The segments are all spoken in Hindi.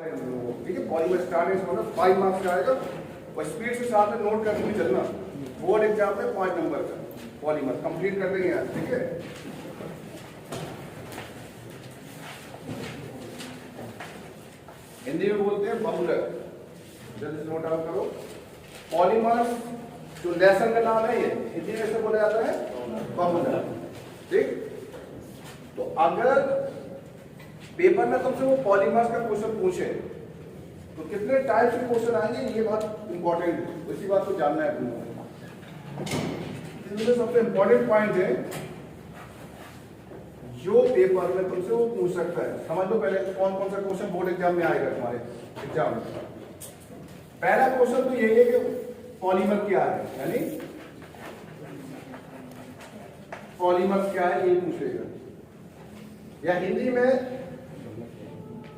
ठीक है, पॉलीमर स्टार्ट मतलब 5 मार्क्स का आएगा और स्पीड के साथ में नोट करके भी चलना। बोर्ड एग्जाम में 5 नंबर का पॉलीमर कंप्लीट कर देंगे यार, ठीक है। हिंदी में बोलते हैं बहुलक, जल्दी से नोट आउट करो। पॉलीमर जो लेसन का नाम है ये हिंदी में से बोला जाता है बहुलक, ठीक। तो अगर पेपर में तुमसे वो पॉलीमर्स का क्वेश्चन पूछे तो कितने टाइप के क्वेश्चन आएंगे, ये बात इंपॉर्टेंट है, इसी बात को जानना है तुमको। इसमें सबसे इंपॉर्टेंट पॉइंट है जो पेपर में तुमसे वो पूछ सकता है। समझ लो पहले कौन कौन सा क्वेश्चन बोर्ड एग्जाम में आएगा तुम्हारे एग्जाम में। पहला क्वेश्चन तो यही है कि पॉलीमर क्या है, यानी पॉलीमर क्या है ये पूछेगा, या हिंदी में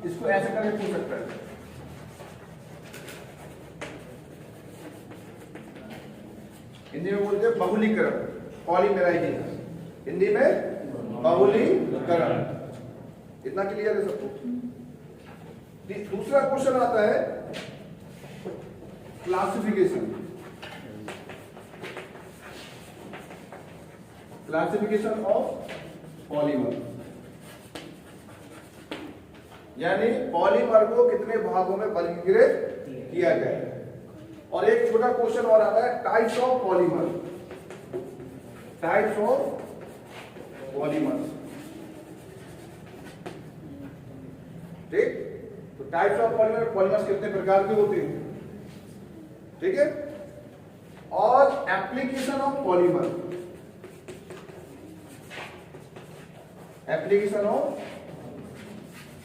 इसको ऐसे करके पूछ सकता है। हिंदी में बोलते हैं बहुलीकरण, पॉलीमराइजेशन, हिंदी में बहुलीकरण। इतना क्लियर है सबको। दूसरा क्वेश्चन आता है क्लासिफिकेशन, क्लासिफिकेशन ऑफ पॉलीमर, यानी पॉलीमर को कितने भागों में वर्गीकृत किया गया है। और एक छोटा क्वेश्चन और आता है types of polymer, types of polymer, ठीक। तो टाइप्स ऑफ पॉलीमर, पॉलीमर्स कितने प्रकार के होते हैं, ठीक है। और application of polymer, application of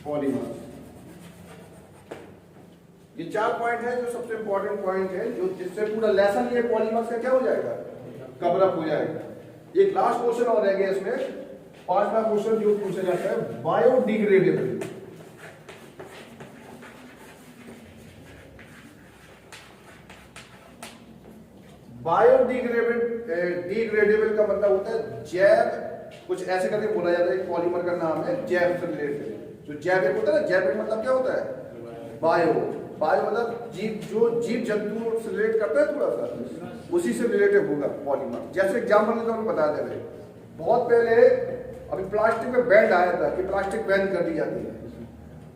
polymer. ये 4 पॉइंट है जो सबसे इंपॉर्टेंट पॉइंट है, जो जिससे पूरा लेसन ये पॉलीमर्स का क्या हो जाएगा, कवर अप हो जाएगा। एक लास्ट क्वेश्चन और रह गया इसमें, 5वां क्वेश्चन जो पूछा जाता है बायोडिग्रेडेबल। डिग्रेडेबल का मतलब होता है जैव, कुछ ऐसे करके बोला जाता है। पॉलीमर का नाम है जैव से रिलेटेड। जो जैविक होता है ना, जैविक मतलब क्या होता है, बायो, बायो मतलब जीव, जो जीव जंतु से रिलेट करता है थोड़ा सा, उसी से रिलेटेड होगा पॉलीमर। जैसे एग्जाम्पल में तो हम बता दे रहे, बहुत पहले अभी प्लास्टिक में बैन आया था कि प्लास्टिक बैन कर दी जाती है,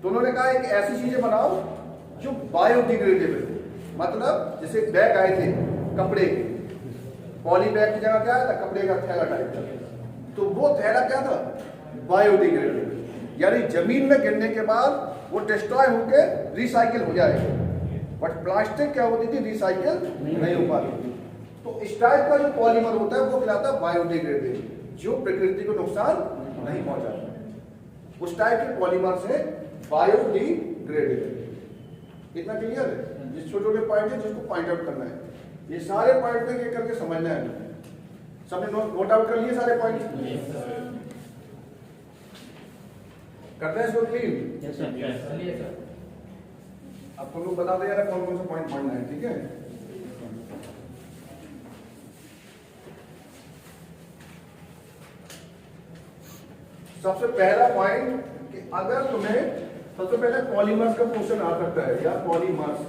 तो उन्होंने कहा कि ऐसी चीजें बनाओ जो बायोडिग्रेडेबल, मतलब जैसे बैग आए थे कपड़े के, पॉली बैग की जगह क्या आया था, कपड़े का थैला टाइप का, तो वो थैला क्या था, बायोडिग्रेडेबल, यानी जमीन में गिरने के बाद वो डिस्ट्रॉय होकर रिसाइकिल हो जाएगा। बट प्लास्टिक क्या होती थी, रिसाइकिल नहीं हो पाती थी। तो इस टाइप का जो पॉलीमर होता है वो कहलाता है बायोडिग्रेडेबल, जो प्रकृति को नुकसान नहीं पहुंचाता। उस टाइप के पॉलीमर से बायोडिग्रेडेबल। इतना क्लियर है। जिस छोटे छोटे पॉइंट है जिसको पॉइंट आउट करना है, ये सारे पॉइंट एक करके समझना है। सबने नोट आउट कर लिए सारे पॉइंट? करते हैं इसको क्लीन। अब तुम लोग बता दो यार कौन कौन सा पॉइंट पढ़ना है, ठीक है। सबसे पहला पॉइंट कि अगर तुम्हें सबसे पहले पॉलीमर्स का क्वेश्चन आ सकता है, या पॉलीमर्स,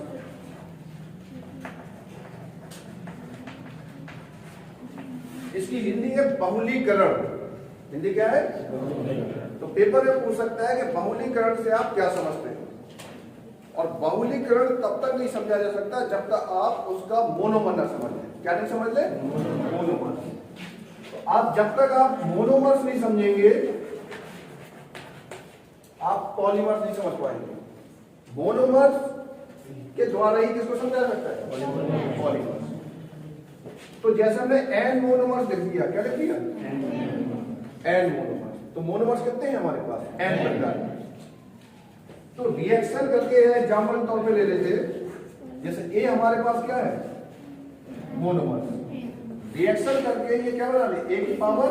इसकी हिंदी है बहुलीकरण। हिंदी क्या है? तो पेपर में पूछ सकता है कि बहुलीकरण से आप क्या समझते हैं। और बहुलीकरण तब तक नहीं समझा जा सकता जब तक आप उसका मोनोमर ना समझ लें। क्या नहीं समझ ले? मोनोमर। तो आप जब तक आप मोनोमर्स नहीं समझेंगे आप पॉलीमर्स नहीं समझ पाएंगे। मोनोमर्स के द्वारा ही किसको समझा सकता है? पॉलीमर्स। तो जैसे हमने एन मोनोमर्स लिख दिया, क्या लिख दिया? N monomers. तो मोनोमर्स कितने हैं हमारे पास? एन प्रकार। तो रिएक्शन करके एग्जाम्पल तौर पे ले लेते, जैसे ए हमारे पास क्या है? मोनोमर्स। रिएक्शन करके ये क्या बना ले? ए की पावर।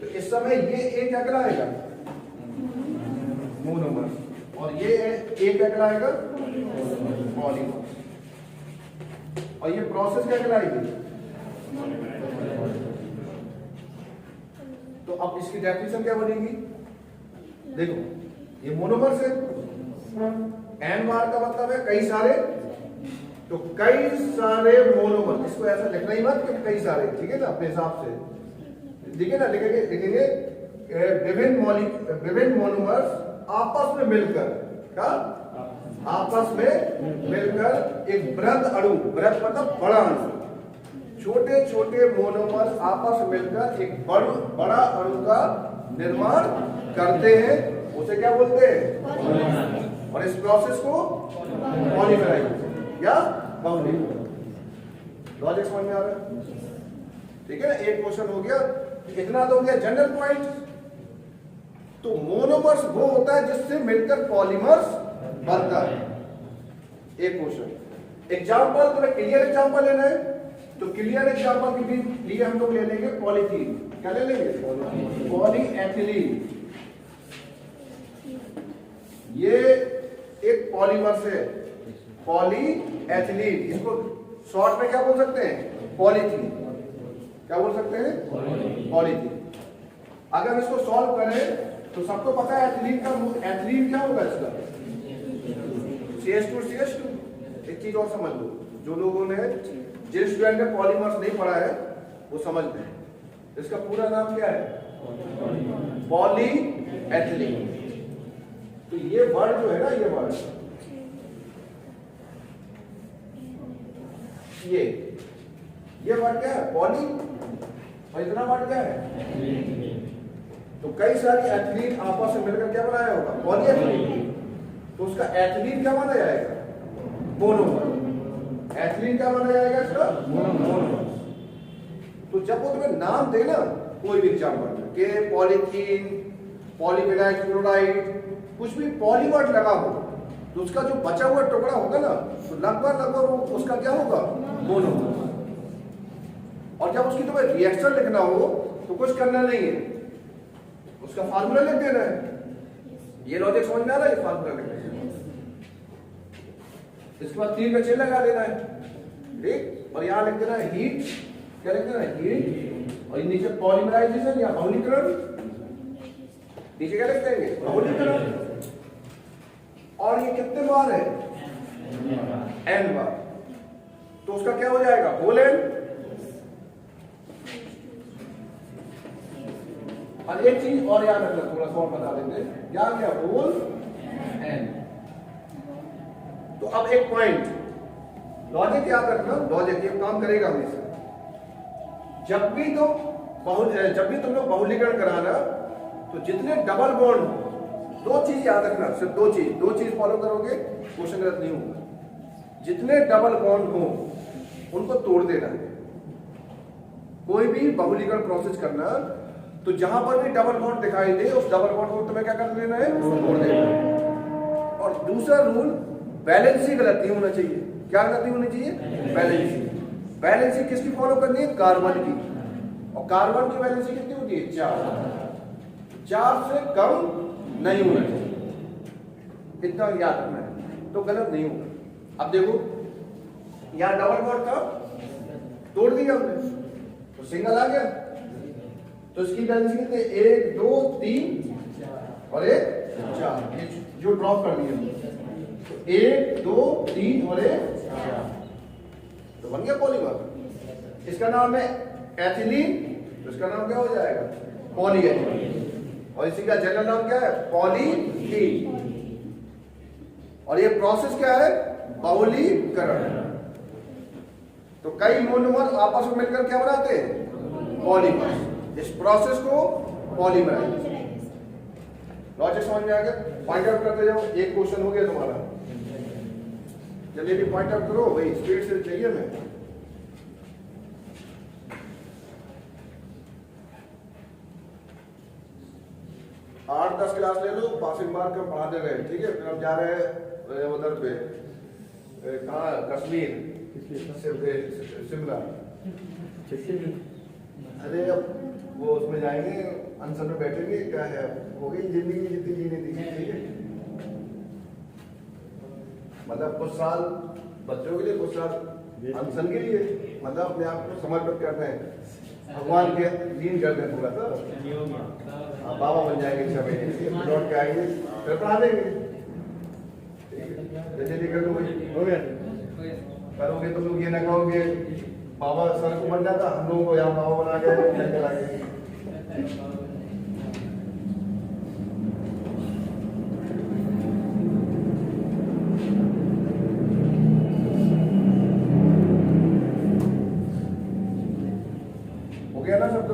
तो इस समय ये ए क्या कराएगा? मोनोमर्स। और ये ए क्या कराएगा? पॉलीमर्स। और ये प्रोसेस क्या कराएगी? तो अब इसकी डेफिनेशन क्या बनेगी? देखो, ये मोनोमर से एन बार का मतलब है कई सारे, तो कई सारे मोनोमर, इसको ऐसा लिखना ही मत कि कई सारे, ठीक है ना, अपने हिसाब से लिखे ना, लिखेंगे विभिन्न मोनोमर्स आपस में मिलकर, क्या आपस में मिलकर एक बृहद अणु, बृहद मतलब बड़ा अणु, छोटे छोटे मोनोमर आपस में मिलकर एक बड़ा अणु का निर्माण करते हैं, उसे क्या बोलते हैं, और इस प्रोसेस को पॉलीमराइजेशन या बहुलीकरण। लॉजिक समझ में आ रहा है? ठीक है ना, एक क्वेश्चन हो गया, इतना तो हो गया जनरल पॉइंट। तो मोनोमर्स वो होता है जिससे मिलकर पॉलीमर्स बनता है। एक क्वेश्चन, एग्जाम्पल, तुम्हें क्लियर एग्जाम्पल लेना है, तो क्लियर एग्जाम्पल के लिए हम लोग ले लेंगे पॉलीथीन। क्या ले लेंगे? पॉलीएथिलीन। ये एक पॉलीमर से, पॉलीएथिलीन, इसको शॉर्ट में क्या बोल सकते हैं? पॉलीथीन। क्या बोल सकते हैं? पॉलीथीन। अगर इसको सॉल्व करें तो सबको पता है एथिलीन का, एथिलीन क्या होगा इसका? CH2CH2। एक चीज और समझ लो, जो लोगों ने, जिन स्टूडेंट ने पॉलीमर्स नहीं पढ़ा है वो समझ लें, इसका पूरा नाम क्या है? पॉलीएथिलीन। तो ये वर्ड जो है ना, ये वर्ड, ये वर्ड क्या है? पॉली, और इतना वर्ड क्या है? तो कई सारी एथिलीन आपस में मिलकर क्या बनाया होगा? पॉलीएथिलीन। तो उसका एथिलीन क्या माना जाएगा? मोनोमर। एथिलीन क्या माना जाएगा इसका? मोनोमर। तो जब वो तुम्हें नाम देना कोई भी एग्जाम्पल के पॉलीथीन, पॉलीविनाइल क्लोराइड, कुछ भी पॉलीवर्ड लगा हो, तो उसका जो बचा हुआ टुकड़ा होगा ना, तो लगभग उसका क्या होगा? मोनोमर। और जब उसकी तुम्हें रिएक्शन लिखना हो तो कुछ करना नहीं है, उसका फार्मूला लिख देना है। ये लॉजिक समझ में आ रहा है? फार्मूला लिख देना है, इसके बाद 3 का चिन्ह लगा देना है, ठीक, और यहां लिख देना है हीट। क्या लिख देना है? हीट। और नीचे पॉलीमराइजेशन या बहुलीकरण, नीचे क्या लिख देंगे? बहुलीकरण। और ये कितने बार है? n बार। तो उसका क्या हो जाएगा? Whole n. और एक चीज और याद रखना, थोड़ा सा और बता देते हैं, याद क्या? Whole n. तो अब एक पॉइंट, लॉजिक याद रखना, लॉजिक ये काम करेगा हमेशा। जब भी तुम लोग बहुलीकरण कराना, तो जितने डबल बॉन्ड, 2 चीज याद रखना, सिर्फ 2 चीज फॉलो करोगे, क्वेश्चन गलत नहीं होगा। जितने डबल बॉन्ड हो उनको तोड़ देना है। कोई भी बहुलीकरण प्रोसेस करना, तो जहां पर भी डबल बॉन्ड दिखाई दे, उस डबल बॉन्ड को तुम्हें क्या कर देना है? तोड़ देना है। और दूसरा रूल, बैलेंसी गलत नहीं होना चाहिए। क्या गलत नहीं होनी चाहिए? बैलेंसी। बैलेंसी किसकी फॉलो करनी है? कार्बन की। और कार्बन की बैलेंसी कितनी होती है? 4। 4 से कम नहीं होना चाहिए, इतना याद रखना है, तो गलत नहीं होगा। अब देखो, यहां डबल बॉन्ड था, तोड़ दिया हमने, तो सिंगल आ गया। तो इसकी बैलेंसी कितनी? 1 2 3 और 1 4, ये जो ड्रॉप कर दिया, तो 1 2 3 और 1 4, तो बन गया पॉलीमर। इसका नाम है एथिलीन, तो इसका नाम क्या हो जाएगा? पॉलीएथिलीन। और इसी का जनरल नाम क्या है? पॉलीथीन। और ये प्रोसेस क्या है? बहुलीकरण। तो कई मोनोमर आपस में मिलकर क्या बनाते हैं? पॉलीमर। इस प्रोसेस को पॉलीमराइजेशन। लॉजिक समझ में आ गया? पॉइंट आउट करते जाओ, एक क्वेश्चन हो गया तुम्हारा, जल्दी पॉइंट आउट करो भाई, स्पीड से चाहिए मैं। आठ 10 क्लास ले लो, पासिंग मार्क का पढ़ा दे रहे, ठीक है? फिर हम जा रहे हैं उधर पे, कहाँ? कश्मीर, शिमला। अरे अब वो उसमें जाएंगे, अनशन में बैठेंगे, क्या है, हो गई जिंदगी जितनी जीने दी, ठीक है? मतलब कुछ साल बच्चों के लिए, कुछ साल अनशन के लिए, मतलब अपने आप को समर्पित करते हैं। भगवान के लीन कर दें पूरा तो बाबा बन जाएंगे 6 महीने लौट के आएंगे फिर पढ़ा देंगे। जैसे कर लो हो गया करोगे तो लोग ये ना कहोगे बाबा सर को बन जाता हम लोगों को यहाँ बाबा बना के चला गया। हो गया ना सब तो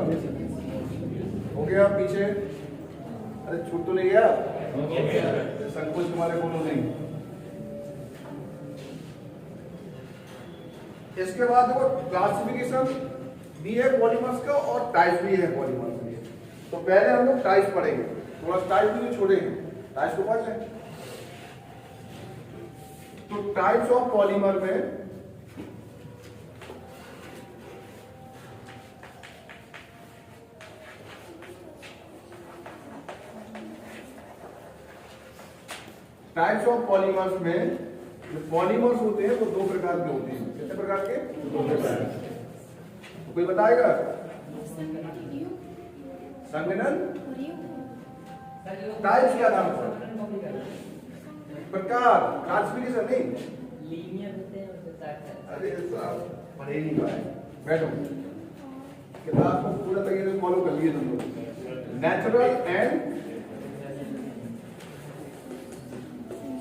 हो गया पीछे अरे छूट तो नहीं गया संकोच तुम्हारे बोलो नहीं। इसके बाद देखो क्लासिफिकेशन भी है पॉलीमर्स का और टाइप भी है पॉलीमर्स के। तो पहले हम लोग टाइप पढ़ेंगे थोड़ा टाइप भी छोड़ेंगे टाइप को पढ़ लें। तो टाइप्स ऑफ पॉलीमर में टाइप्स ऑफ पॉलीमर्स में जो पॉलीमर्स होते हैं वो 2 प्रकार के होते हैं। कितने प्रकार के? 2 प्रकार। तो कोई बताएगा? संघनन टाइप्स क्या नाम है? प्रकार क्लासिफिकेशन नहीं अरे साहब पढ़े नहीं पाए बैठो किताब को पूरा तरीके से फॉलो कर लिए तुम लोग। नेचुरल एंड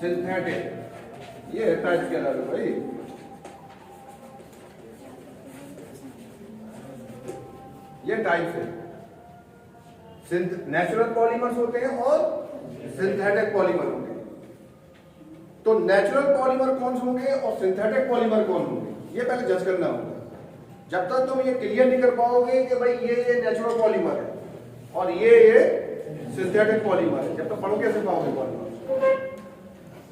सिंथेटिक ये टाइप्स क्या नाम है भाई? ये टाइप्स है। नेचुरल पॉलीमर्स होते हैं और सिंथेटिक पॉलीमर होते हैं। तो नेचुरल पॉलीमर कौन से होंगे और सिंथेटिक पॉलीमर कौन होंगे ये पहले जज करना होगा। जब तक तुम ये क्लियर नहीं कर पाओगे कि भाई ये नेचुरल पॉलीमर है और ये सिंथेटिक पॉलीमर है जब तक पढ़ो कैसे पाओगे पॉलीमर।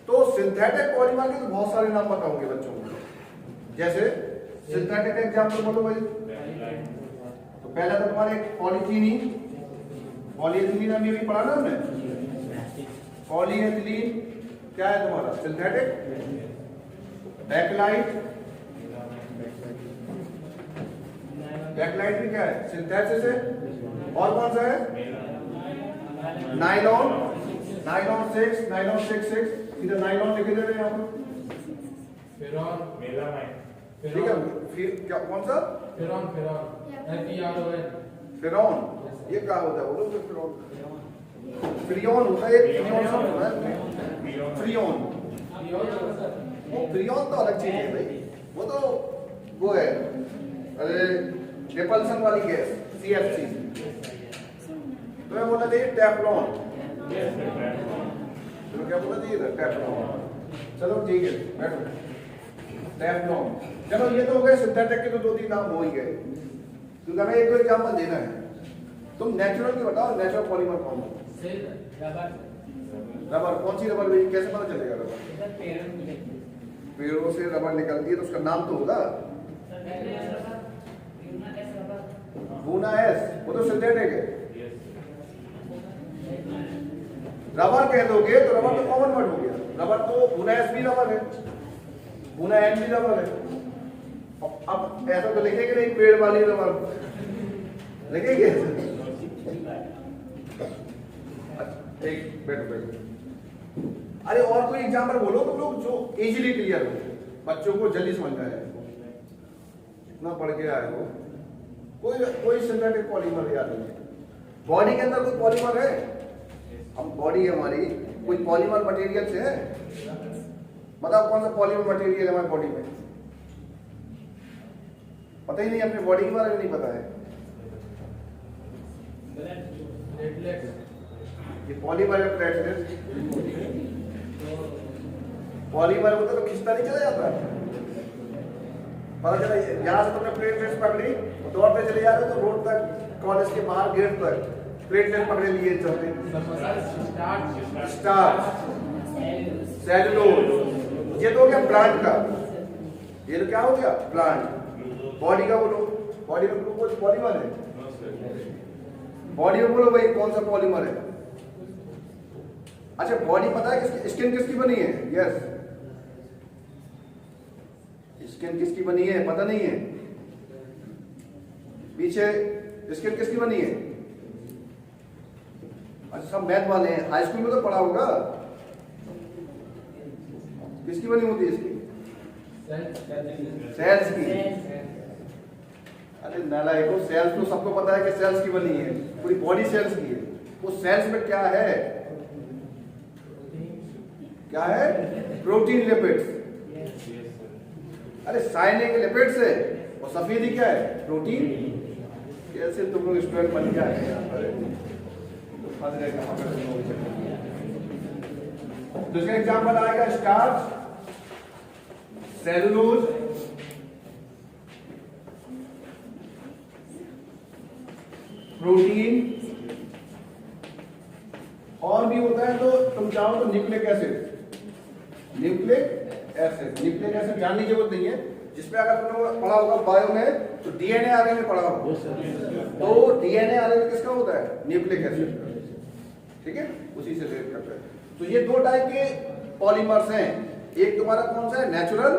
तो सिंथेटिक पॉलीमर के तो बहुत सारे नाम बताओगे बच्चों को। जैसे सिंथेटिक एग्जांपल बोलो भाई। तो पहला तो तुम्हारे पॉलीथीनीन पॉलीएथिलीन हमने भी पढ़ा ना हमने। पॉलीएथिलीन क्या है तुम्हारा सिंथेटिक। बैकलाइट बैकलाइट भी क्या है सिंथेसिस है। और कौन सा है नाइलॉन नाइलॉन 6 नाइलॉन 6 इधर नाइलॉन लिखे दे रहे हैं यहाँ पर। फेरॉन मेलामाइन ठीक है फिर क्या कौन सा फेरॉन फेरॉन ये क्या होता है बोलो फेरॉन फ्रियोन होता है एक फ्रियोन सब होता है फ्रियोन वो फ्रियोन तो अलग चीज है भाई वो है अरे रिपल्सन वाली गैस CFC। तो मैं बोला था टेफ्लॉन चलो क्या बोला था इधर टेफ्लॉन। चलो ठीक है बैठो टेफ्लॉन। चलो ये तो हो गए सिंथेटिक के तो 2-3 नाम हो ही गए क्योंकि हमें एक दो एग्जांपल देना है। तुम नेचुरल की बताओ नेचुरल पॉलीमर कौन है? रबर कौन सी रबर भाई कैसे पता चलेगा? रबर पेड़ों से रबर निकलती है तो उसका नाम तो होगा। बूना एस वो तो सिंथेटिक है। रबर कह दोगे तो रबर तो कॉमन वर्ड हो गया। रबर तो बूना एस भी रबर है बूना एन भी रबर है। अब ऐसा तो लिखेंगे नहीं पेड़ वाली रबर लिखेंगे। एक बैठो अरे और कोई एग्जांपल बोलो तुम लोग जो इजीली क्लियर हो बच्चों को जल्दी समझ में आए। इतना पढ़ के आए हो कोई सिंथेटिक पॉलीमर याद नहीं। बॉडी के अंदर कोई पॉलीमर है? हम बॉडी है हमारी कोई पॉलीमर मटेरियल से है? बताओ कौन सा पॉलीमर मटेरियल है हमारी बॉडी में? पता ही नहीं अपने बॉडी के बारे में नहीं पता है। ये पॉलीमर है प्लेटलेट। पॉलीमर होता तो खिंचता नहीं चला जाता। पता चला यहाँ से तुमने प्लेटलेट्स पकड़ी दौड़ते चले जाते तो रोड तक कॉलेज के बाहर गेट तक प्लेटलेट पकड़े लिए चलते। स्टार्च सेलुलोज ये तो हो गया प्लांट का। ये तो क्या हो गया प्लांट। बॉडी का बोलो बॉडी में ग्लूकोज पॉलीमर है। बॉडी में बोलो भाई कौन सा पॉलीमर है? अच्छा बॉडी पता है किसकी स्किन किसकी बनी है? यस स्किन किसकी बनी है पता नहीं है? पीछे स्किन किसकी बनी है? अच्छा सब मैथ वाले हैं, हाई स्कूल में तो पढ़ा होगा। किसकी बनी होती है इसकी? सेल्स की। अरे नालायकों, सेल्स तो सबको पता है कि सेल्स की बनी है, पूरी बॉडी सेल्स की है। उस सेल्स में क्या है? क्या है? Protein lipids. अरे साइनिंग लिपिड्स है और सफेदी क्या है? प्रोटीन। कैसे तुम लोग स्टूडेंट बन गया है यहाँ पर? तो इसका एग्जाम्पल आएगा स्टार्च, सेलुलोज, प्रोटीन, और भी होता है तो तुम चाहो तो न्यूक्लिक एसिड। न्यूक्लिक एसिड जानने की जरूरत नहीं है, जिसमें अगर तुमने पढ़ा होगा बायो में तो डीएनए आरएनए में पढ़ा होगा। तो डीएनए आरएनए किसका होता है? Nucleic acid. ठीक है, उसी से रिलेट करता है। तो ये दो टाइप के पॉलीमर्स हैं, एक तुम्हारा कौन सा है? नेचुरल,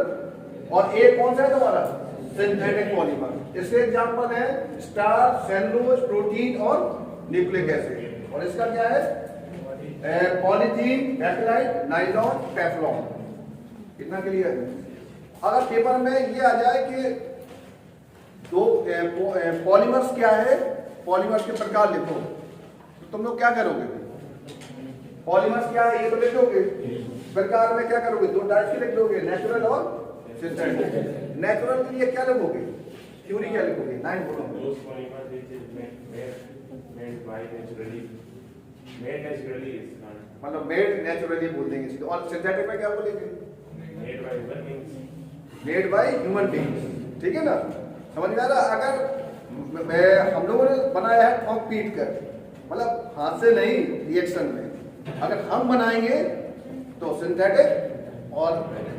और एक कौन सा है तुम्हारा? Synthetic polymer. इसके एग्जांपल है स्टार्च, सेलुलोज, प्रोटीन और न्यूक्लिक एसिड। और इसका क्या है? Polythene, acrylite, nylon, Teflon. कितना क्लियर है? अगर पेपर में ये आ जाए कि दो पॉलीमर्स क्या है, पॉलीमर्स के प्रकार लिखो, तो तुम लोग क्या करोगे? पॉलीमर्स क्या है ये तो लिख दोगे, प्रकार में क्या करोगे? दो टाइप के लिख दोगे, नेचुरल और सिंथेटिक। नेचुरल के लिए क्या लिखोगे? थ्योरी क्या लिखोगे? 9 बोलो। मतलब मेड नेचुरली बोल देंगे सीधे। और सिंथेटिक में क्या बोलेंगे? Made by human beings. ठीक है ना, समझ में आ रहा? अगर हम लोगों ने बनाया है ठोक पीट कर, मतलब हाथ से नहीं, रिएक्शन में। अगर हम बनाएंगे तो सिंथेटिक, और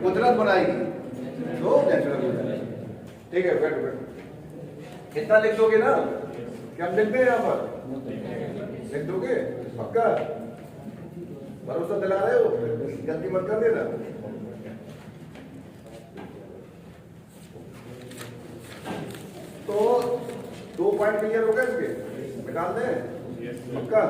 कुदरत बनाएगी तो नेचुरल हो जाएगा। ठीक है, बैठो बैठो। कितना लिख दोगे ना? क्या हम लिखते हैं यहाँ पर? लिख दोगे पक्का? भरोसा दिला रहे हो? जल्दी मत कर देना। तो 2 पॉइंट क्लियर हो गए इसके, निकाल दें पक्का?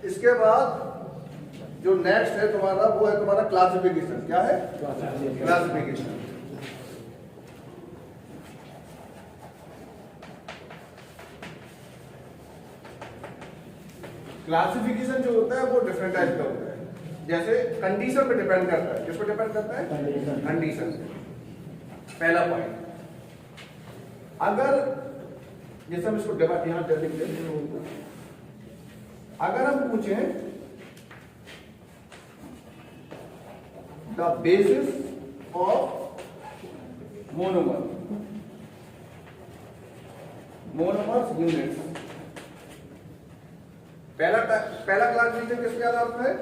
इसके बाद जो नेक्स्ट है तुम्हारा, वो है तुम्हारा क्लासिफिकेशन। क्या है? क्लासिफिकेशन। क्लासिफिकेशन जो होता है वो डिफरेंट टाइप का होता है। जैसे कंडीशन पे डिपेंड करता है। किस पे डिपेंड करता है? कंडीशन से। पहला पॉइंट, अगर जैसे हम इसको डिवाइड यहां कर देंगे, अगर हम पूछें the basis of monomers units, पहला क्लासिफिकेशन किसके आधार पर है?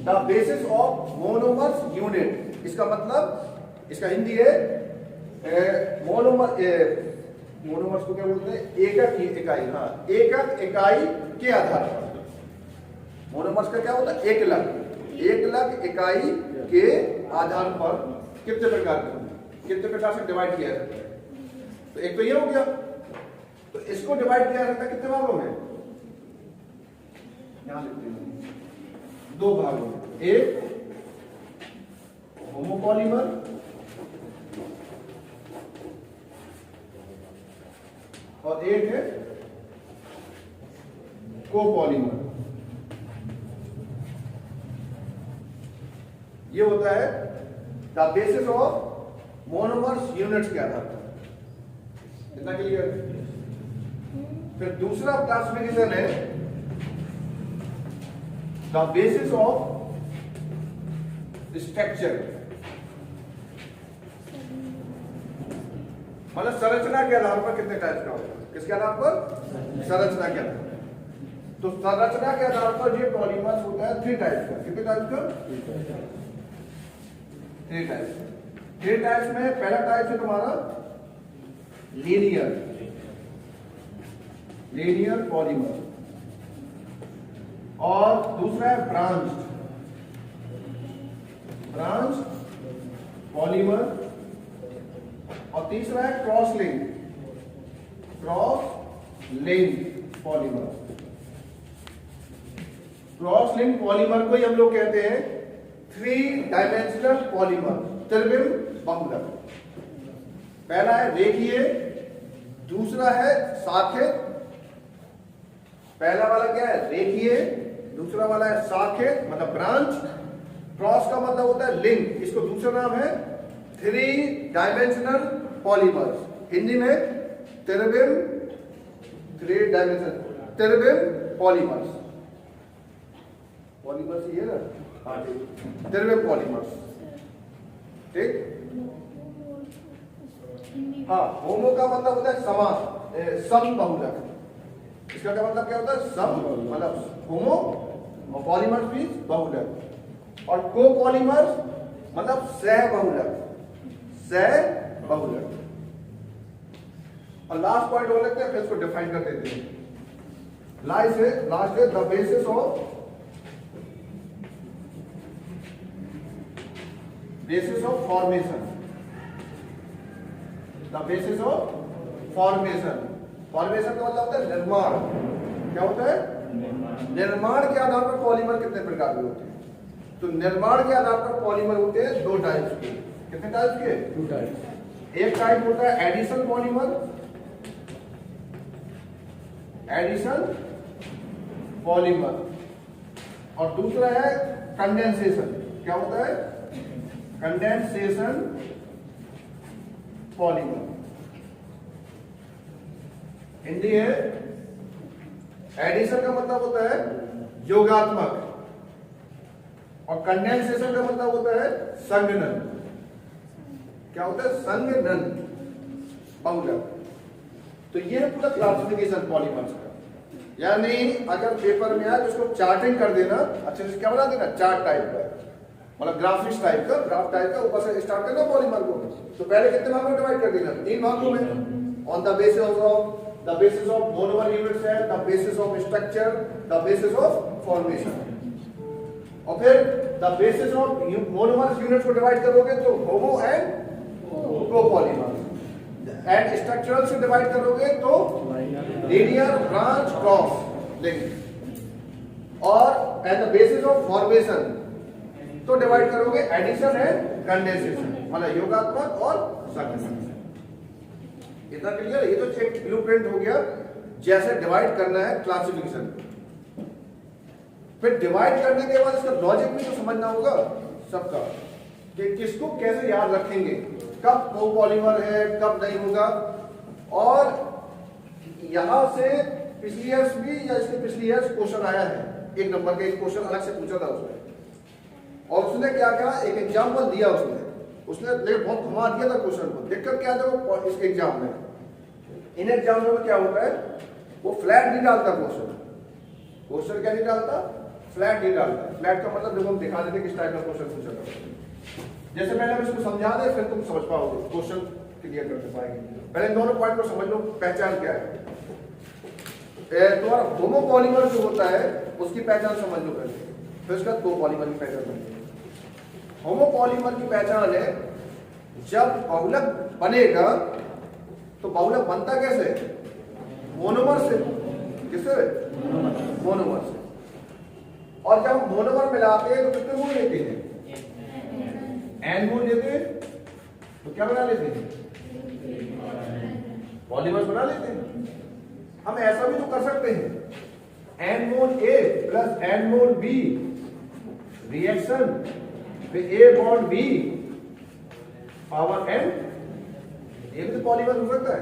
The basis of monomers unit. इसका मतलब, इसका हिंदी है मोनोमर्स को क्या बोलते हैं? एकक इकाई। हाँ, एकक इकाई के आधार पर। मोनोमर्स का क्या होता है? एकलक इकाई के आधार पर कितने प्रकार से डिवाइड किया जाता है? तो एक तो ये हो गया। तो इसको डिवाइड किया जाता है कितने भागों में? यहां लिखते हैं 2 भागों में। एक होमोपॉलीमर और एक है कोपॉलीमर। ये होता है the basis of monomers units के आधार पर। इतना क्लियर? फिर दूसरा क्लासिफिकेशन है द बेसिस ऑफ स्ट्रक्चर, मतलब संरचना के आधार पर कितने टाइप का होगा? किसके आधार पर? संरचना के आधार पर। तो संरचना के आधार पर ये पॉलीमर्स होता है 3 टाइप का। कितने टाइप का? 3 टाइप। 3 टाइप्स में पहला टाइप है तुम्हारा लीनियर पॉलीमर, और दूसरा है ब्रांच्ड। ब्रांच पॉलीमर, और तीसरा है cross link polymer. Cross link polymer को ही हम लोग कहते हैं 3 डायमेंशनल पॉलीमर, त्रिविम बहुलक। पहला है रेखीय, दूसरा है शाखित। पहला वाला क्या है? रेखीय, दूसरा वाला है शाखित मतलब ब्रांच, क्रॉस का मतलब होता है लिंक, इसको दूसरा नाम है 3 डायमेंशनल पॉलीमर्स, हिंदी में त्रिविम, 3 डायमेंशनल त्रिविम पॉलीमर्स। पॉलीमर्स ये ना, हाँ ठीक, त्रिविम पॉलीमर्स, ठीक। हाँ, होमो का मतलब होता है समान, समबहुलक। इसका क्या मतलब क्या होता है? सम मतलब होमो, और पॉलीमर्स मींस बहुलक, और को पॉलीमर्स मतलब सहबहुलक, सहबहुलक। और लास्ट पॉइंट हो लगता है, फिर इसको डिफाइन कर देते हैं। लास्ट है the basis of formation, the basis of formation. Formation का मतलब होता है निर्माण। क्या होता है? निर्माण के आधार पर पॉलीमर कितने प्रकार के होते हैं? तो निर्माण के आधार पर पॉलीमर होते हैं 2 टाइप्स के। कितने टाइप्स के? 2 टाइप्स। एक टाइप होता है एडिशन पॉलीमर, एडिशन पॉलीमर, और दूसरा है कंडेंसेशन। क्या होता है? Condensation polymer. हिंदी है, एडिशन का मतलब होता है योगात्मक, और कंडेंसेशन का मतलब होता है संघनन। क्या होता है? संघनन बहुलक। तो ये है पूरा क्लासिफिकेशन पॉलीमर्स का। यानी अगर पेपर में आए तो उसको चार्टिंग कर देना अच्छे से, क्या बना देना? चार्ट टाइप का, मतलब ग्राफिक्स टाइप का, ग्राफ टाइप का, ऊपर से स्टार्ट करना पॉलीमर को। तो पहले कितने भागों में डिवाइड कर देना? 3 भागों में, on the basis of monomer units है, the basis of structure, the basis of formation, और फिर the basis of monomer units को डिवाइड करोगे तो homo and copolymer, and structural से डिवाइड करोगे तो लीनियर, ब्रांच, क्रॉस लिंक, और at the basis of formation तो डिवाइड करोगे एडिशन एंड कंडेंसेशन, मतलब योगात्मक और संघनन। इतना क्लियर? ये तो एक ब्लूप्रिंट हो गया जैसे डिवाइड करना है क्लासिफिकेशन। फिर डिवाइड करने के बाद इसका लॉजिक भी तो समझना होगा सबका, कि किसको कैसे याद रखेंगे, कब कोपॉलीमर है, कब नहीं होगा। और यहां से पिछली ईयर्स भी या इसके पिछली ईयर्स क्वेश्चन आया है, 1 नंबर का एक क्वेश्चन अलग से पूछा था उसने, और उसने क्या किया, एक एग्जाम्पल दिया उसने लेकिन बहुत घुमा दिया था क्वेश्चन को। दिक्कत क्या था वो इसके एग्जाम में, इन एग्जाम्स में क्या होता है, वो फ्लैट नहीं डालता क्वेश्चन क्या नहीं डालता? फ्लैट नहीं डालता। फ्लैट का मतलब देखो हम दिखा देते किस टाइप का क्वेश्चन पूछा था। जैसे पहले हम इसको समझा दे, फिर तुम समझ पाओगे, क्वेश्चन क्लियर कर पाएंगे। पहले इन दोनों पॉइंट को समझ लो, पहचान क्या है। तुम्हारा होमोपॉलीमर जो होता है उसकी पहचान समझ लो पहले, फिर उसका कोपॉलीमर की पहचान समझ लो। होमोपॉलीमर की पहचान है जब बहुलक बनेगा तो बहुलक बनता कैसे? मोनोमर से। किससे? मोनोमर से। और जब मोनोमर मिलाते हैं तो कितने मोल लेते हैं? एन मोल लेते हैं। तो क्या बना लेते हैं? पॉलीमर्स बना लेते हैं। हम ऐसा भी तो कर सकते हैं, एन मोल ए प्लस एन मोल बी रिएक्शन फिर a bond B power N, ये भी तो पॉलीमर हो सकता है।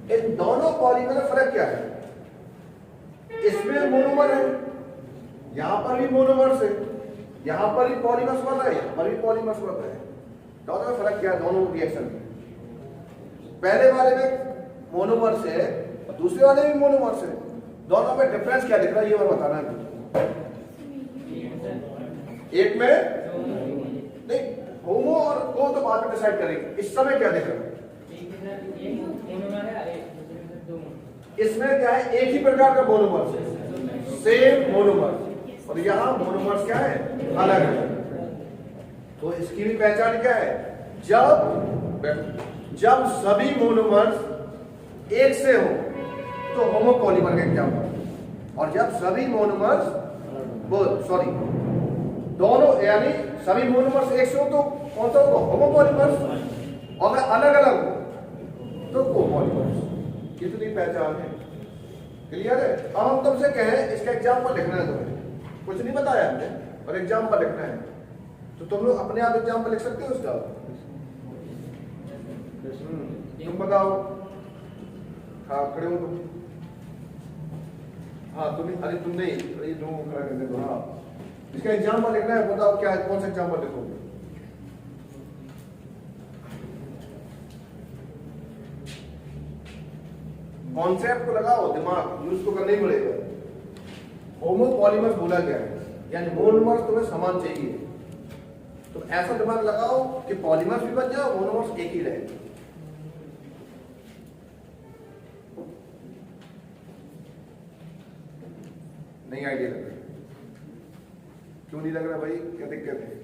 इन दोनों पॉलीमर में फर्क क्या है? इसमें मोनोमर है, यहां पर भी मोनोमर्स है, यहां पर भी पॉलीमर्स बन रहा है, यहां पर भी पॉलीमर्स बन रहा है। दोनों में फर्क क्या है? दोनों रिएक्शन में पहले वाले में मोनोमर्स है और दूसरे वाले में मोनोमर्स है। दोनों में डिफरेंस क्या दिख रहा है ये और बताना है। एक में नहीं, होमो और को तो बाद में डिसाइड करेंगे। इस समय क्या दिख रहा है? इसमें क्या है? एक ही प्रकार का मोनोमर्स है, सेम मोनोमर, और यहां मोनोमर्स क्या है? अलग है। तो इसकी भी पहचान क्या है? जब सभी मोनोमर्स एक से हो तो होमोपॉलीमर का एग्जाम्पल, और जब सभी मोनोमर्स दोनों यानी सभी मोनोमर्स एक से हो तो कौन सा होगा? होमोपॉलीमर्स। और अगर अलग अलग हो तो कोपॉलीमर्स। कितनी पहचान है? क्लियर है? अब हम तुमसे कहें इसका एग्जाम्पल लिखना है, तुम्हें कुछ नहीं बताया हमने और एग्जाम्पल लिखना है, तो तुम लोग अपने आप एग्जाम्पल लिख सकते हो उसका? तुम बताओ। हाँ खड़े हो तुम। हाँ तुम, अरे तुम नहीं, अरे तुम खड़ा कर दे दो। हाँ इसका एग्जाम्पल लिखना है, बताओ क्या है, कौन सा एग्जाम्पल लिखोगे? कॉन्सेप्ट को लगाओ, दिमाग यूज तो करना ही पड़ेगा। होमोपॉलीमर्स बोला गया है, यानी मोनोमर्स तुम्हें समान चाहिए, तो ऐसा दिमाग लगाओ कि पॉलीमर्स भी बन जाओ, मोनोमर्स एक ही रहे। नहीं आइडिया लग रहा? क्यों नहीं लग रहा भाई? क्या दिक्कत है?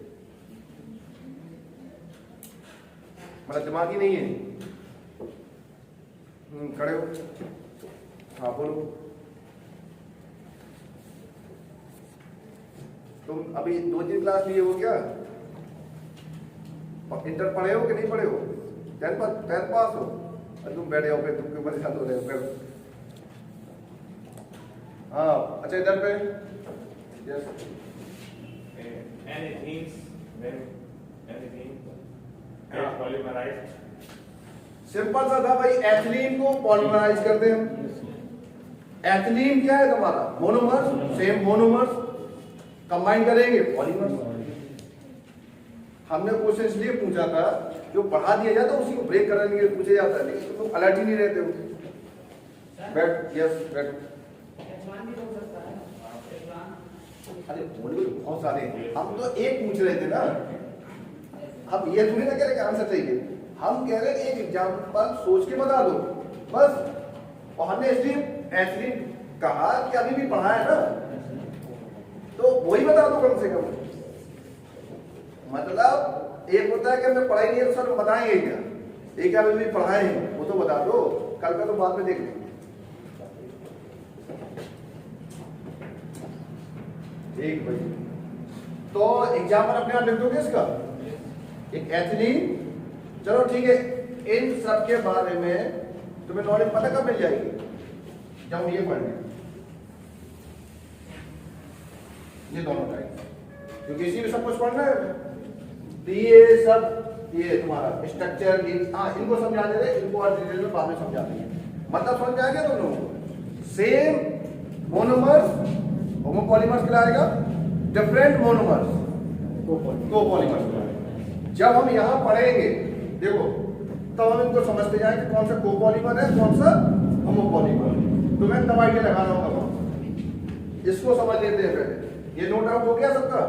मतलब दिमाग ही नहीं है? खड़े हो। हाँ बोलो। तुम अभी 2-3 क्लास लिए हो क्या? और इंटर पढ़े हो कि नहीं पढ़े हो? 10th पास हो? अरे तुम बैठे हो, फिर तुम क्यों परेशान हो रहे हो फिर? हाँ अच्छा इधर पे यस। सिंपल सा था भाई, एथिलीन को पॉलीमराइज करते हैं हम। एथिलीन क्या है तुम्हारा? मोनोमर्स, सेम मोनोमर्स कंबाइन करेंगे पॉलीमर्स। हमने क्वेश्चन इसलिए पूछा था, जो पढ़ा दिया जाता है उसी को ब्रेक करने के लिए पूछा जाता है, लेकिन तुम अलर्ट ही नहीं रहते हो। बैठ, यस बैठो। अरे बोलो बहुत सारे हैं, हम तो एक पूछ रहे थे ना। अब ये थोड़ी ना कह रहे कि आंसर चाहिए, हम कह रहे हैं एक एग्जाम्पल सोच के बता दो बस। और हमने इसलिए एथिलीन कहा कि अभी भी पढ़ा है ना, तो वही बता दो कम से कम। मतलब एक होता है कि हमने पढ़ाई नहीं है तो सर बताएंगे क्या, एक अभी भी पढ़ाए हैं वो तो बता दो, कल का तो बाद में देख लेंगे। ठीक भाई, तो एग्जाम्पल अपने आप लिख दोगे इसका? एक एथिलीन, चलो ठीक है। इन सब के बारे में तुम्हें नॉलेज पता कब मिल जाएगी? जब हम ये पढ़ लें, ये दोनों टाइप, क्योंकि इसी में सब कुछ पढ़ना है। तो ये सब, ये तुम्हारा स्ट्रक्चर, हाँ इनको समझा दे रहे, इनको और डिटेल में बाद में समझा देंगे। मतलब समझ में आ गया तुम लोगों को? सेम मोनोमर्स होमोपॉलीमर्स कहलाएगा, डिफरेंट मोनोमर्स कोपॉलीमर्स कहलाएगा। जब हम यहां पढ़ेंगे देखो, तब हम इनको समझते जाएंगे कौन सा कोपॉलीमर है कौन सा होमोपॉलीमर। तो मैं तब आइडिया लगाना होगा, इसको समझ लेते हैं पहले। ये नोट आउट हो गया सबका?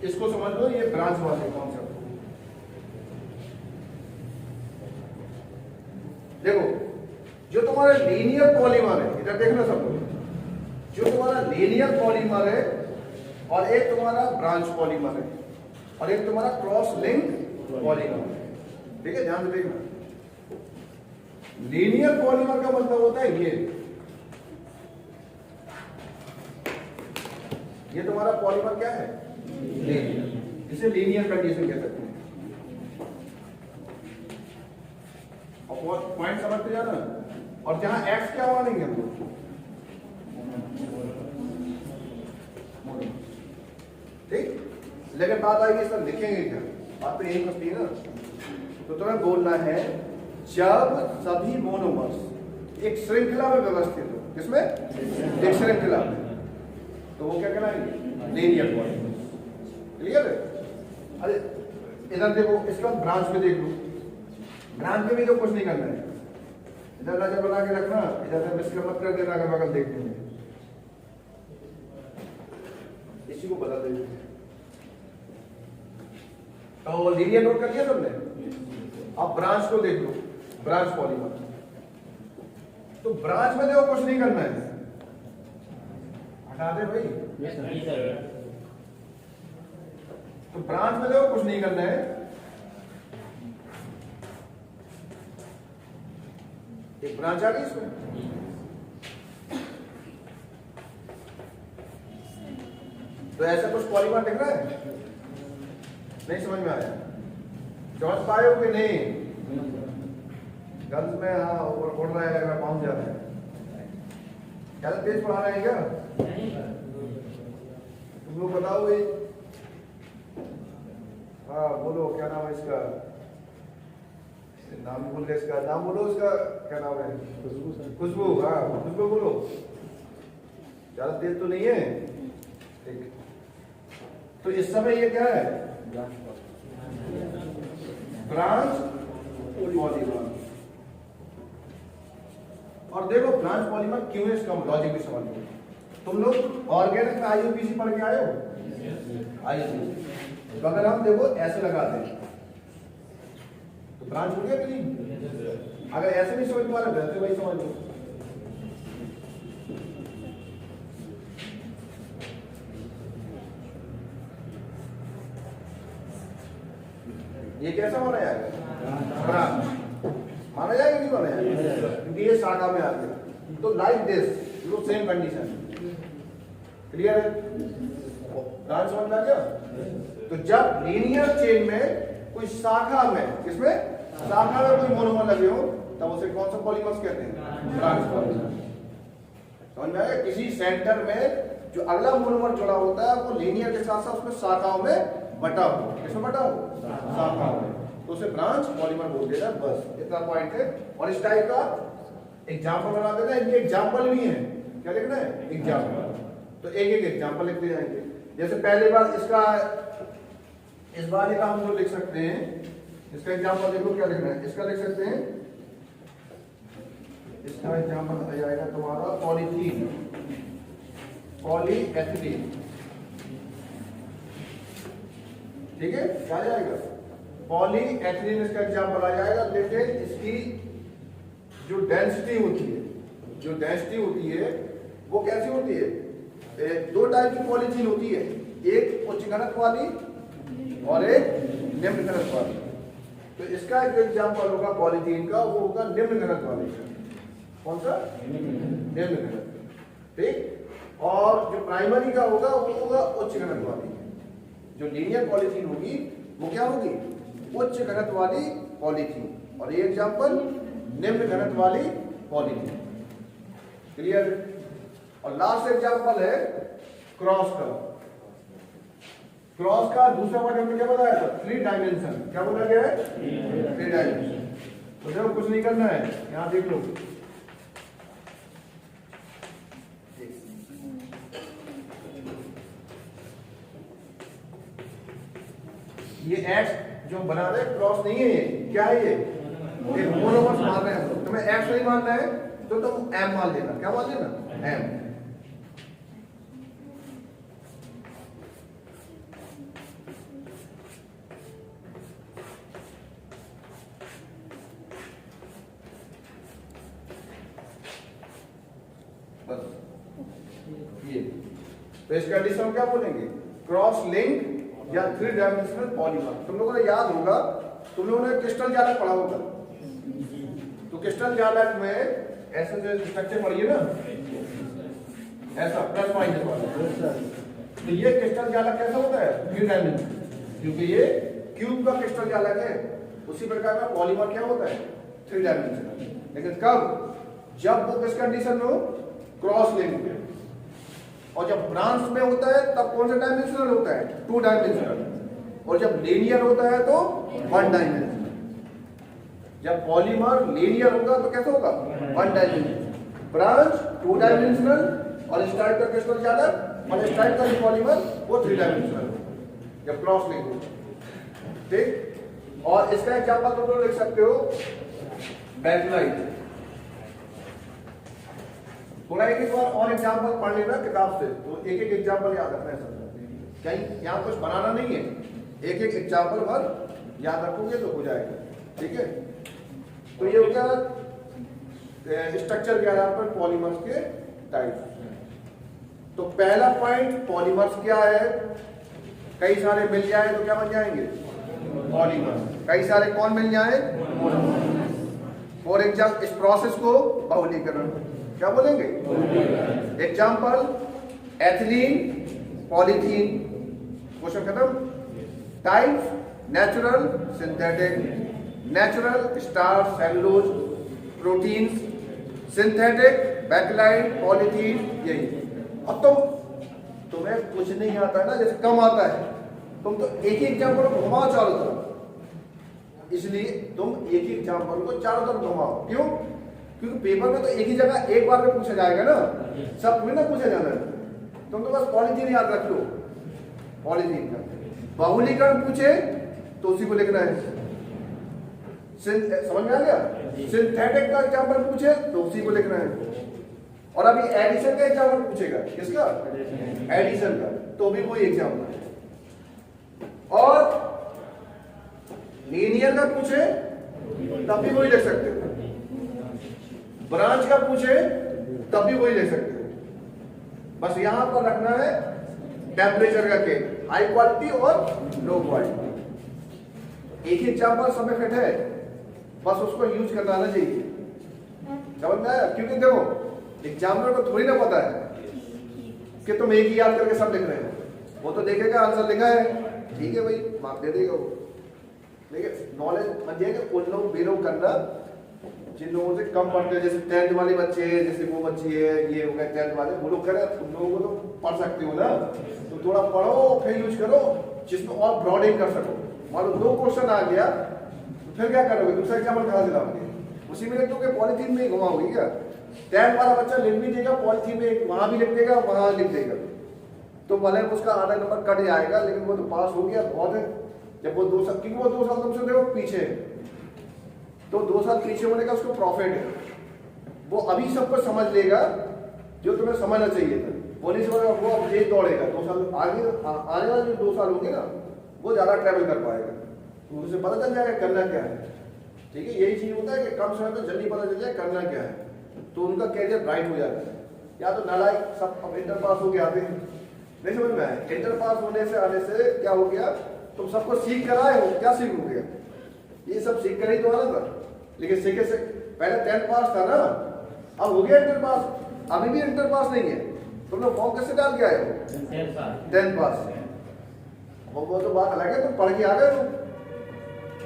इसको समझ लो, ये ब्रांच वाले कॉन्सेप्ट। देखो जो तुम्हारा लीनियर पॉलीमर है, इधर देखना सब लोग, जो तुम्हारा लीनियर पॉलीमर है और एक तुम्हारा ब्रांच पॉलीमर है और एक तुम्हारा क्रॉस लिंक पॉलीमर है। ठीक है, ध्यान से देखना। लीनियर पॉलीमर का मतलब होता है ये तुम्हारा पॉलीमर क्या है? लीनियर, इसे लीनियर कंडीशन कह सकते हैं। और पॉइंट समझते जाना। और जहां एक्स क्या मानेंगे हम लोग? ठीक, लेकिन बात आएगी सर लिखेंगे क्या? बात तो यही बचती है ना। तो तुम्हें बोलना है जब सभी मोनोमर्स एक श्रृंखला में व्यवस्थित हो। किसमें? एक श्रृंखला में, तो वो क्या कहलाएंगे? Linear polymers. क्लियर है? अरे इधर देखो, इसके बाद ब्रांच में देख लो। ब्रांच में भी तो कुछ नहीं करना है, इधर नजर बना के रखना, इधर से मिस मत कर देना, अगर बगल देखते हैं इसी को बता देंगे। तो लीनियर नोट कर लिया तुमने? अब ब्रांच को देख लो। Branch polymer. तो ब्रांच में देखो कुछ नहीं करना है, हटा दे भाई। तो ब्रांच में देखो कुछ नहीं करना है, एक ब्रांच आ गई इसमें। तो ऐसा कुछ पॉलीमर दिख रहा है? नहीं समझ में आया? समझ पाए हो कि नहीं? गर्ल्स में हाँ ऊपर उड़ रहा है, पहुंच जा रहा है। क्या तेज पढ़ा रहे हैं क्या तुम लोग? बताओ भाई। हाँ बोलो, क्या नाम है इसका? नाम बोल गए इसका, नाम बोलो इसका, क्या नाम है? खुशबू। हाँ खुशबू बोलो, ज्यादा तेज तो नहीं है। ठीक, तो इस समय ये क्या है? Branch polymer. और देखो ब्रांच पॉलीमर क्यों है, इसका लॉजिक भी समझ लो। तुम लोग ऑर्गेनिक में आईयूपीसी पढ़ के आए हो? आईयूपीसी। तो अगर हम देखो ऐसे लगा दें तो ब्रांच हो गया कि नहीं? अगर ऐसे नहीं समझ पा रहे वैसे वही समझ लो। ये कैसा माना जाएगा? ब्रांच माना जाएगा नहीं माना जाएगा? क्योंकि ये शाखा में आ गया। तो like this low, same condition. Clear है? ब्रांच समझ में आ गया? तो जब लीनियर चेन में कोई शाखा में, किसमें? शाखा में कोई मोनोमर लगे हो तब उसे कौन सा पॉलीमर्स कहते हैं? Branch polymer. समझ में आया? किसी सेंटर में जो अगला मोनोमर जुड़ा होता है वो लीनियर के साथ साथ उसमें शाखाओं में बटा हो। किसमें बटा हो? शाखाओं में। तो उसे ब्रांच पॉलीमर बोल देना, बस इतना पॉइंट है। और इस टाइप का एग्जाम्पल बना देना। इनके एग्जाम्पल भी है, क्या लिखना है? एग्जाम्पल। तो एक एक एग्जाम्पल लिखते जाएंगे। जैसे पहले बार इसका, इस बार का हम जो लिख सकते हैं, इसका एग्जाम्पल देखो क्या लिखना है। इसका लिख सकते हैं, इसका एग्जाम्पल आ जाएगा तुम्हारा पॉलीथीन, पॉलीएथिलीन। ठीक है, क्या आ जाएगा? पॉलीएथिलीन इसका एग्जाम्पल आ जाएगा। लेकिन इसकी जो डेंसिटी होती है, जो डेंसिटी होती है वो कैसी होती है? दो टाइप की पॉलीथीन होती है, एक उच्च घनत्व वाली और एक निम्न घनत्व वाली। तो इसका जो एग्जाम्पल होगा पॉलीथीन का वो होगा निम्न घनत्व वाली। कौन सा? निम्न घनत्व। ठीक। और जो प्राइमरी का होगा वो होगा उच्च घनत्व वाली। जो लीनियर पॉलीथीन होगी वो क्या होगी? उच्च घनत्व वाली पॉलीथीन। और ये एग्जाम्पल निम्न घनत्व वाली पॉलीथीन। क्लियर? और लास्ट एग्जाम्पल है क्रॉस का। क्रॉस का दूसरा वर्ड हमने क्या बताया था? 3 डायमेंशन। क्या बोला गया है? 3 डायमेंशन। तो देखो कुछ नहीं करना है, यहां देख लो। ये एक्स जो बना रहे क्रॉस नहीं है, ये क्या है? ये मोनोमर्स मान रहे हैं। तुम्हें एक्स नहीं मानना है तो तुम एम मान लेना। क्या मान लेना? एम। ये तो इस कंडीशन क्या बोलेंगे? क्रॉस लिंक या 3 डायमेंशनल पॉलीमर। तुम लोगों ने याद होगा, तुम लोगों ने क्रिस्टल जालक पढ़ा होगा। तो क्रिस्टल जालक में ऐसे जो स्ट्रक्चर पढ़िए ना, ऐसा प्लस माइनस वाला। तो ये क्रिस्टल जालक कैसा होता है? 3 डायमेंशन। क्योंकि ये क्यूब का क्रिस्टल जालक है। उसी प्रकार का पॉलीमर क्या होता है? 3 डायमेंशनल। लेकिन कब? जब वो किस कंडीशन में हो? क्रॉस लिंक में। और जब ब्रांच में होता है तब कौन सा डायमेंशनल होता है? 2 डायमेंशनल। और जब लीनियर होता है तो 1 डायमेंशनल। जब पॉलीमर लीनियर होगा तो कैसा होगा? 1 डायमेंशनल। ब्रांच 2 डायमेंशनल और इस टाइप का क्रिस्टल जालक और इस टाइप का पॉलीमर वो 3 डायमेंशनल जब क्रॉस लिंक होगा। ठीक। और इसका एग्जांपल तुम लोग लिख सकते हो बेंजोनाइट। थोड़ा एक बार और एग्जांपल पढ़ लेना किताब से, तो एक एक एग्जांपल याद रखना है सब। कहीं यहाँ कुछ बनाना नहीं है, एक एक एग्जांपल भर याद रखोगे तो हो जाएगा। ठीक है। तो ये हो गया स्ट्रक्चर के आधार पर पॉलीमर्स के टाइप। तो पहला पॉइंट पॉलीमर्स क्या है, कई सारे मिल जाए तो क्या बन जाएंगे पॉलीमर्स, कई सारे कौन मिल जाए। फॉर एग्जाम्पल इस प्रोसेस को बहुलीकरण क्या बोलेंगे, एग्जाम्पल एथिलीन पॉलीथीन, क्वेश्चन खत्म। Types natural synthetic, natural starch cellulose proteins, synthetic bakelite polythene, यही। अब तुम्हें कुछ नहीं आता है ना, जैसे कम आता है, तुम तो एक ही एग्जाम्पल को घुमाओ चारों तरफ, इसलिए तुम एक ही एग्जाम्पल को चारों तरफ घुमाओ। क्यों? क्योंकि पेपर में तो एक ही जगह एक बार में पूछा जाएगा ना, सब में ना पूछा जाना है। तुम तो बस पॉलीथीन याद रख लो, पॉलीथीन का बहुलीकरण पूछे तो उसी को लिखना है, समझ में आ गया। सिंथेटिक का एग्जाम्पल पूछे तो उसी को लिखना है, और अभी एडिशन का एग्जाम्पल पूछेगा, किसका, एडिशन का, तो भी वही एग्जाम्पल है। और लीनियर का पूछे तब भी वही लिख सकते हो, ब्रांच का पूछे तब भी वही लिख सकते हो। बस यहां पर रखना है टेम्परेचर का केस, हाई क्वालिटी और लो क्वालिटी। एक ही एग्जाम्पल सब में फिट है, बस उसको यूज करना आना चाहिए, समझ में आया। क्योंकि देखो एग्जामिनर को थोड़ी ना पता है कि तुम एक ही याद करके सब लिख रहे हो, वो तो देखेगा आंसर लिखा है, ठीक है भाई मार्क दे देगा वो। लेकिन नॉलेज बन जाएगा उन लोग बिलोंग करना जिन लोगों से कम पढ़ते हैं, जैसे 10th वाले बच्चे हैं, जैसे वो बच्ची है, ये हो गए 10th वाले, वो लोग करें, तुम लोगों को तो पढ़ सकते हो ना, तो थोड़ा पढ़ो फिर यूज करो जिसमें और ब्रॉडिंग कर सको। मान लो 2 क्वेश्चन आ गया तो फिर क्या करोगे, दूसरा एग्जाम्पल कहाँ से लाओगे, उसी में लिख दोगे, पॉलीथीन में ही घुमाओगे क्या। 10th वाला बच्चा लिख भी देगा पॉलीथीन में, वहां भी लिख देगा, वहां लिख देगा, तो भले उसका आधा नंबर कट जाएगा, लेकिन वो तो पास हो गया, बहुत है। जब वो 2 साल, क्योंकि वो 2 साल तुमसे देखो पीछे है, तो 2 साल पीछे होने का उसको प्रॉफिट है, वो अभी सबको समझ लेगा जो तुम्हें समझना चाहिए था, वो नहीं समझेगा, वो अब तेज दौड़ेगा, 2 साल आगे आने वाले जो 2 साल होंगे ना, वो ज्यादा ट्रैवल कर पाएगा, तो उसे पता चल जाएगा करना क्या है। ठीक है, यही चीज होता है कि कम समय में जल्दी पता चल जाए करना क्या है, तो उनका कैरियर ब्राइट हो जाता है। या तो नालायक सब अब इंटर पास हो के आते हैं, नहीं समझ में आया, इंटर पास होने से आने से क्या हो गया, तुम सबको सीख कर आए हो, क्या सीख हो गया, ये सब सीख कर ही तो आना था। लेकिन सीखे से पहले 10th पास था ना, अब हो गया इंटर पास, अभी भी इंटर पास नहीं है, तुम लोग फॉर्म कैसे डाल के आए हो 10th पास, वो तो बात अलग है, तुम पढ़ के आ गए हो,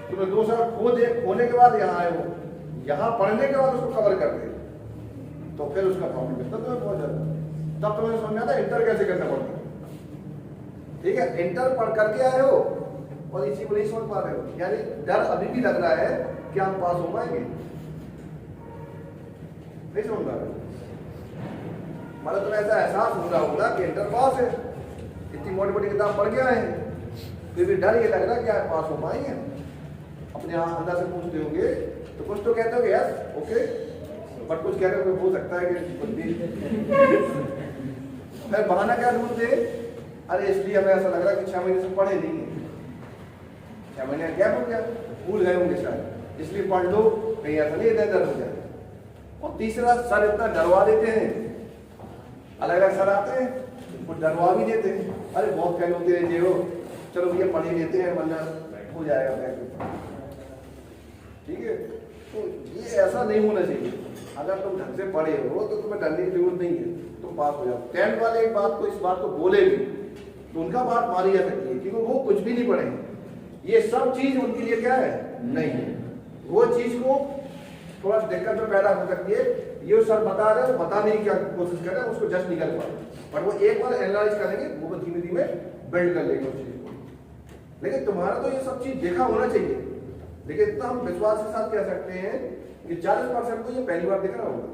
तुम्हें 2 साल खोने के बाद यहाँ आए हो, यहाँ पढ़ने के बाद उसको कवर कर दे, तो फिर उसका प्रॉब्लम कितना तुम्हें पहुंच जाता, तब तुम्हें समझ आता इंटर कैसे करना पड़ता है। ठीक है, इंटर पढ़ करके आए हो और इसी को नहीं समझ पा रहे हो, यानी डर अभी भी लग रहा है कि हम पास हो पाएंगे, नहीं समझ पा रहे, मतलब तुम्हें ऐसा एहसास हो रहा होगा कि इंटर पास है, इतनी मोटी मोटी किताब पढ़ के आए हैं, फिर भी डर ये लग रहा है कि आप पास हो पाएंगे। अपने यहाँ अंदर से पूछते होंगे तो कुछ तो कहते हो यस ओके, बट कुछ कहते हो हो सकता है कि कुछ भी फिर बहाना क्या ढूंढते, अरे इसलिए हमें ऐसा लग रहा है कि 6 महीने से पढ़े नहीं है, 6 महीने गैप हो गया, भूल गए होंगे शायद, इसलिए पढ़ लो, कहीं ऐसा नहीं इधर हो जाए। और तीसरा, सर इतना डरवा देते हैं, अलग अलग सर आते हैं वो डरवा भी देते हैं, अरे बहुत फैल होते हैं ये हो, चलो भैया पढ़ ही लेते हैं वरना हो जाएगा बैक। ठीक है, तो ये ऐसा नहीं होना चाहिए, अगर तुम ढंग से पढ़े हो तो तुम्हें डरने की जरूरत नहीं है, तुम पास हो जाओ। 10th वाले एक बात को, इस बात को बोले भी तो उनका बात मारी जा सकती है, क्योंकि वो कुछ भी नहीं पढ़ेंगे, ये सब चीज उनके लिए क्या है, नहीं है, वो चीज को थोड़ा दिक्कत में पैदा हो सकती है, ये सर बता रहे हैं, बताने की क्या कोशिश कर रहे हैं, उसको जस्ट निकल पा रहे, बट वो एक बार एनालाइज करेंगे, वो धीमे धीमे बिल्ड कर लेंगे उस चीज को। लेकिन तुम्हारा तो ये सब चीज देखा होना चाहिए, लेकिन इतना हम विश्वास के साथ कह सकते हैं कि 40% को ये पहली बार दिख रहा होगा,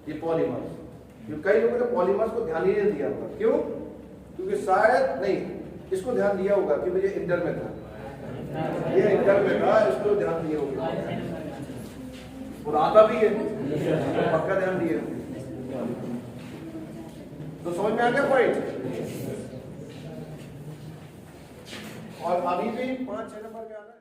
ये पॉलीमर्स। कई लोगों ने पॉलीमर्स को ध्यान ही नहीं दिया होगा, क्यों, क्योंकि शायद नहीं इसको ध्यान दिया होगा कि मुझे इंटर में था, ये इंटर में था, इसको ध्यान दिया होगा, और आता भी है पक्का ध्यान दिए। तो समझ में आ गया पॉइंट। और अभी भी 5-6 नंबर के आना है।